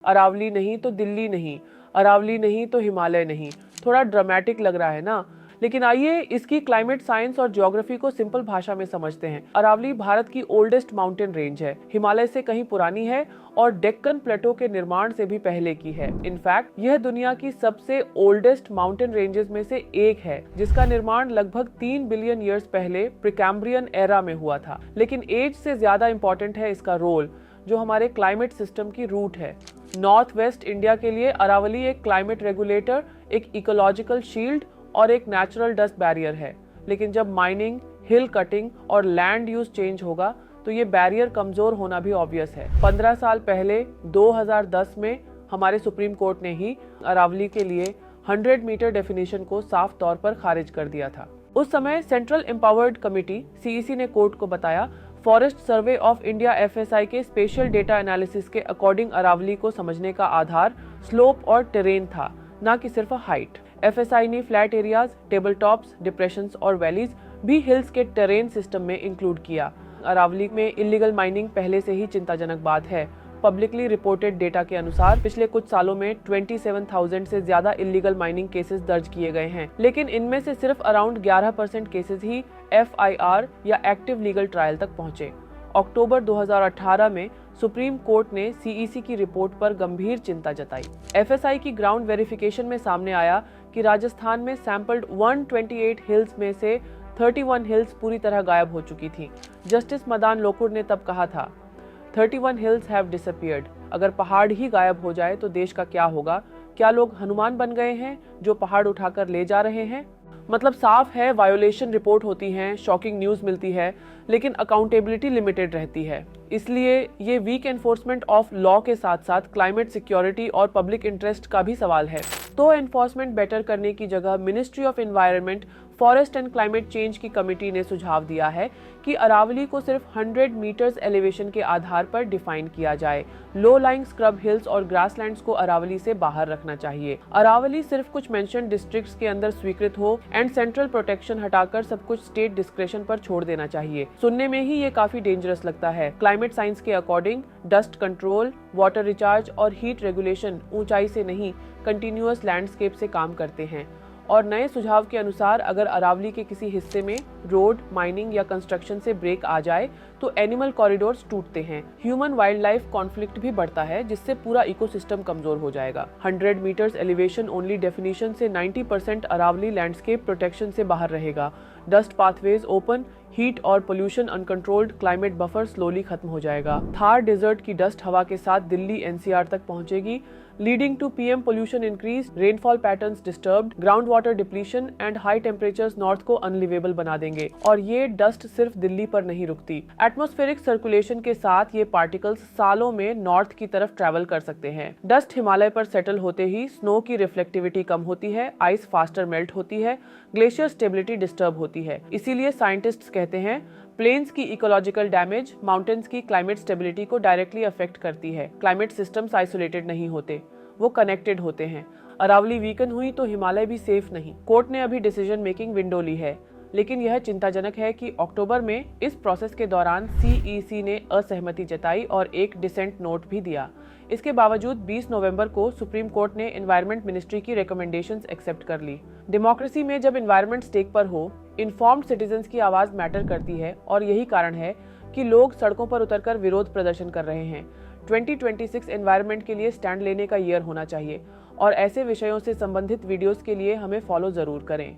अरावली नहीं तो दिल्ली नहीं, अरावली नहीं तो हिमालय नहीं। थोड़ा ड्रामेटिक लग रहा है ना? लेकिन आइए इसकी क्लाइमेट साइंस और ज्योग्राफी को सिंपल भाषा में समझते हैं। अरावली भारत की ओल्डेस्ट माउंटेन रेंज है, हिमालय से कहीं पुरानी है और डेक्कन प्लेटो के निर्माण से भी पहले की है। इनफैक्ट यह दुनिया की सबसे ओल्डेस्ट माउंटेन रेंजेस में से एक है, जिसका निर्माण लगभग 3 बिलियन ईयर्स पहले प्रीकैम्ब्रियन एरा में हुआ था। लेकिन एज से ज्यादा इंपॉर्टेंट है इसका रोल, जो हमारे क्लाइमेट सिस्टम की रूट है। नॉर्थ वेस्ट इंडिया के लिए अरावली एक क्लाइमेट रेगुलेटर, एक इकोलॉजिकल शील्ड और एक नेचुरल डस्ट बैरियर है। लेकिन जब माइनिंग, हिल कटिंग और लैंड यूज चेंज होगा तो ये बैरियर कमजोर होना भी ऑब्वियस है। 15 साल पहले 2010 में हमारे सुप्रीम कोर्ट ने ही अरावली के लिए 100 मीटर डेफिनेशन को साफ तौर पर खारिज कर दिया था। उस समय सेंट्रल एम्पावर्ड कमेटी सीईसी ने कोर्ट को बताया, forest survey of India FSI के स्पेशल डेटा एनालिसिस के अकॉर्डिंग अरावली को समझने का आधार स्लोप और टेरेन था, न कि सिर्फ हाइट। एफएसआई ने flat areas, table tops, depressions और वैलीज भी हिल्स के टेरेन सिस्टम में इंक्लूड किया। अरावली में इलीगल माइनिंग पहले से ही चिंताजनक बात है। पब्लिकली रिपोर्टेड डेटा के अनुसार पिछले कुछ सालों में 27,000 से ज्यादा इलीगल माइनिंग केसेस दर्ज किए गए हैं, लेकिन इनमें से सिर्फ अराउंड 11% केसेस ही एफआईआर या एक्टिव लीगल ट्रायल तक पहुंचे। अक्टूबर 2018 में सुप्रीम कोर्ट ने सीईसी की रिपोर्ट पर गंभीर चिंता जताई। एफएसआई की ग्राउंड वेरिफिकेशन में सामने आया कि राजस्थान में सैंपल्ड 128 हिल्स में से 31 हिल्स पूरी तरह गायब हो चुकी थी। जस्टिस मदान लोकुर ने तब कहा था, 31 हिल्स हैव डिसअपीयर्ड। अगर पहाड़ ही गायब हो जाए तो देश का क्या होगा? क्या लोग हनुमान बन गए हैं जो पहाड़ उठाकर ले जा रहे हैं? मतलब साफ है, वायोलेशन रिपोर्ट होती हैं, शॉकिंग न्यूज़ मिलती है, लेकिन अकाउंटेबिलिटी लिमिटेड रहती है। इसलिए ये वीक एनफोर्समेंट ऑफ लॉ के साथ साथ क्लाइमेट सिक्योरिटी और पब्लिक इंटरेस्ट का भी सवाल है। तो एनफोर्समेंट बेटर करने की जगह ministry of environment, forest and climate change की कमेटी ने सुझाव दिया है कि अरावली को सिर्फ 100 मीटर्स एलिवेशन के आधार पर डिफाइन किया जाए। लो लाइंग स्क्रब हिल्स और ग्रासलैंड्स को अरावली से बाहर रखना चाहिए। अरावली सिर्फ कुछ मेंशन डिस्ट्रिक्ट्स के अंदर स्वीकृत हो एंड सेंट्रल प्रोटेक्शन हटाकर सब कुछ स्टेट डिस्क्रेशन पर छोड़ देना चाहिए। सुनने में ही ये काफी डेंजरस लगता है। क्लाइमेट साइंस के according dust control, water recharge और हीट रेगुलेशन ऊंचाई से नहीं, कंटिन्यूअस लैंडस्केप से काम करते हैं। और नए सुझाव के अनुसार अगर अरावली के किसी हिस्से में रोड, माइनिंग या कंस्ट्रक्शन से ब्रेक आ जाए तो एनिमल कॉरिडोर्स टूटते हैं, ह्यूमन वाइल्ड लाइफ कॉन्फ्लिक्ट भी बढ़ता है, जिससे पूरा इकोसिस्टम कमजोर हो जाएगा। 100 मीटर्स एलिवेशन ओनली डेफिनेशन से 90% अरावली लैंडस्केप प्रोटेक्शन से बाहर रहेगा। डस्ट पाथवेज ओपन, हीट और pollution uncontrolled, climate buffer slowly खत्म हो जाएगा। थार डेजर्ट की डस्ट हवा के साथ दिल्ली एनसीआर तक पहुंचेगी, leading to PM pollution increase, rainfall patterns disturbed, ground water depletion and high temperatures north को अनलिवेबल बना देंगे। और ये डस्ट सिर्फ दिल्ली पर नहीं रुकती। एटमॉस्फेरिक सर्कुलेशन के साथ ये पार्टिकल्स सालों में नॉर्थ की तरफ ट्रैवल कर सकते हैं। डस्ट हिमालय पर सेटल होते ही स्नो की रिफ्लेक्टिविटी कम होती है, आइस फास्टर मेल्ट होती है, ग्लेशियर स्टेबिलिटी डिस्टर्ब होती है। इसीलिए साइंटिस्ट्स कहते हैं प्लेन्स की इकोलॉजिकल डैमेज माउंटेन्स की क्लाइमेट स्टेबिलिटी को डायरेक्टली अफेक्ट करती है। क्लाइमेट सिस्टम्स आइसोलेटेड नहीं होते, वो कनेक्टेड होते हैं। अरावली वीकन हुई तो हिमालय भी सेफ नहीं। कोर्ट ने अभी डिसीजन मेकिंग विंडो ली है, लेकिन यह चिंताजनक है कि अक्टूबर में इस प्रोसेस के दौरान सीईसी ने असहमति जताई और एक डिसेंट नोट भी दिया। इसके बावजूद 20 नवंबर को सुप्रीम कोर्ट ने एनवायरनमेंट मिनिस्ट्री की रिकमेंडेशंस एक्सेप्ट कर ली। डेमोक्रेसी में जब एनवायरनमेंट स्टेक पर हो, इन्फॉर्म्ड सिटीजन्स की आवाज मैटर करती है और यही कारण है कि लोग सड़कों पर उतरकर विरोध प्रदर्शन कर रहे हैं। 2026 एनवायरनमेंट के लिए स्टैंड लेने का ईयर होना चाहिए और ऐसे विषयों से संबंधित वीडियोस के लिए हमें फॉलो जरूर करें।